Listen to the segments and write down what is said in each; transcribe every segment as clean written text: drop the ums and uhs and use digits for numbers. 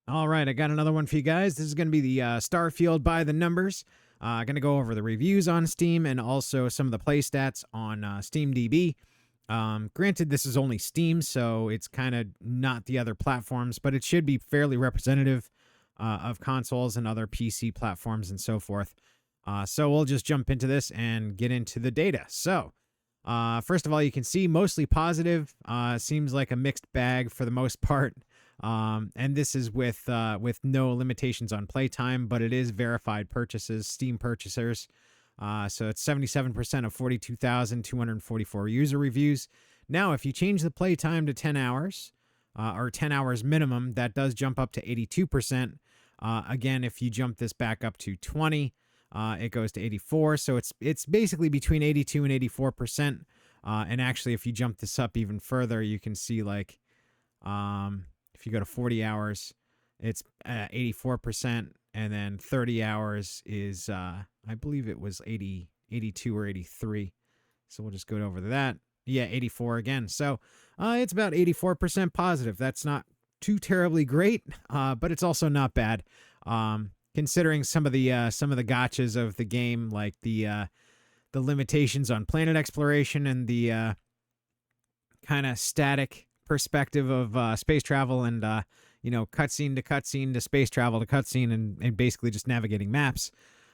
All right, I got another one for you guys. This is going to be the Starfield by the numbers. Going to go over the reviews on Steam and also some of the play stats on SteamDB. Granted, this is only Steam, so it's kind of not the other platforms, but it should be fairly representative of consoles and other PC platforms and so forth. So we'll just jump into this and get into the data. So, first of all, you can see mostly positive. Seems like a mixed bag for the most part. And this is with no limitations on playtime, but it is verified purchases, Steam purchasers. So it's 77% of 42,244 user reviews. Now, if you change the playtime to 10 hours, or 10 hours minimum, that does jump up to 82%. Again, if you jump this back up to 20, it goes to 84. So it's basically between 82 and 84%. And actually, if you jump this up even further, you can see like, if you go to 40 hours, it's 84%, and then 30 hours is, I believe it was 82 or 83. So we'll just go over to that. Yeah, 84 again. So it's about 84% positive. That's not too terribly great, but it's also not bad. Considering some of the gotchas of the game, like the limitations on planet exploration and the kind of static perspective of space travel and cutscene to cutscene to space travel to cutscene and basically just navigating maps.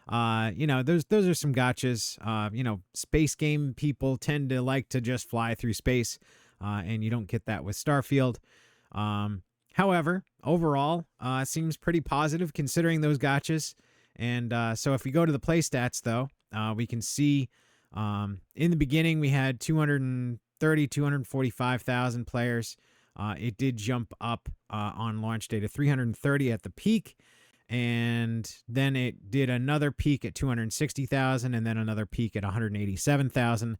Those are some gotchas. Space game people tend to like to just fly through space, and you don't get that with Starfield. However, overall, it seems pretty positive considering those gotchas. And so if we go to the play stats, though, we can see in the beginning we had 245,000 players. It did jump up on launch day to 330 at the peak, and then it did another peak at 260,000, and then another peak at 187,000.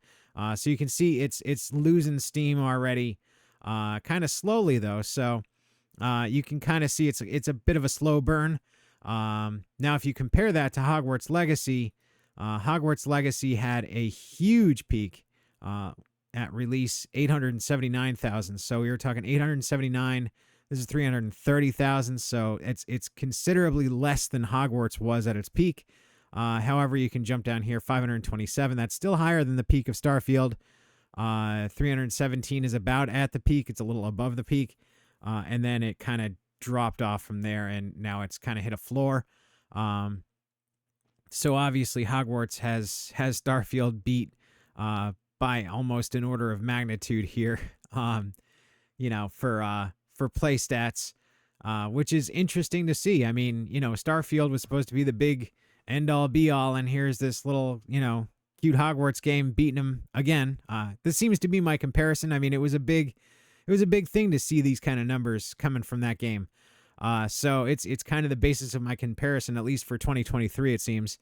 So you can see it's losing steam already, kind of slowly though. So you can kind of see it's a bit of a slow burn. Now, if you compare that to Hogwarts Legacy, Hogwarts Legacy had a huge peak at release, 879,000. So we were talking 879. This is 330,000. So it's considerably less than Hogwarts was at its peak. However, you can jump down here, 527. That's still higher than the peak of Starfield. 317 is about at the peak. It's a little above the peak. And then it kind of dropped off from there, and now it's kind of hit a floor. So obviously Hogwarts has Starfield beat by almost an order of magnitude here, for play stats, which is interesting to see. I mean, Starfield was supposed to be the big end-all be-all, and here's this little, cute Hogwarts game beating them again. This seems to be my comparison. I mean, it was a big thing to see these kind of numbers coming from that game. So it's kind of the basis of my comparison, at least for 2023, it seems.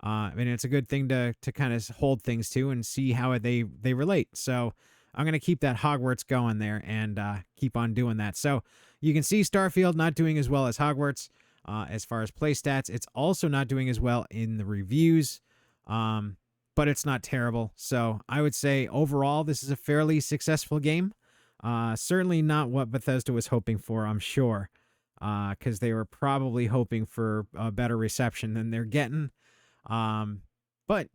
And it's a good thing to kind of hold things to and see how they relate. So I'm going to keep that Hogwarts going there and keep on doing that. So you can see Starfield not doing as well as Hogwarts as far as play stats. It's also not doing as well in the reviews, but it's not terrible. So I would say overall, this is a fairly successful game. Certainly not what Bethesda was hoping for, I'm sure, because they were probably hoping for a better reception than they're getting. But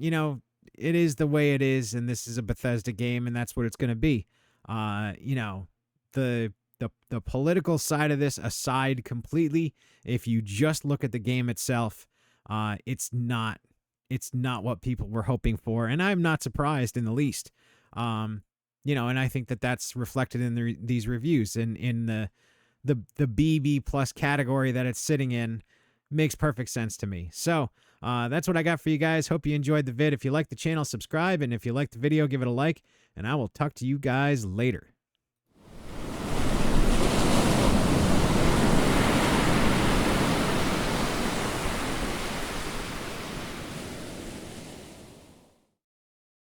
it is the way it is, and this is a Bethesda game, and that's what it's going to be. The political side of this aside completely, if you just look at the game itself, it's not what people were hoping for, and I'm not surprised in the least. And I think that that's reflected in these reviews, and in the BB plus category that it's sitting in makes perfect sense to me. So that's what I got for you guys. Hope you enjoyed the vid. If you like the channel, subscribe, and if you like the video, give it a like, and I will talk to you guys later.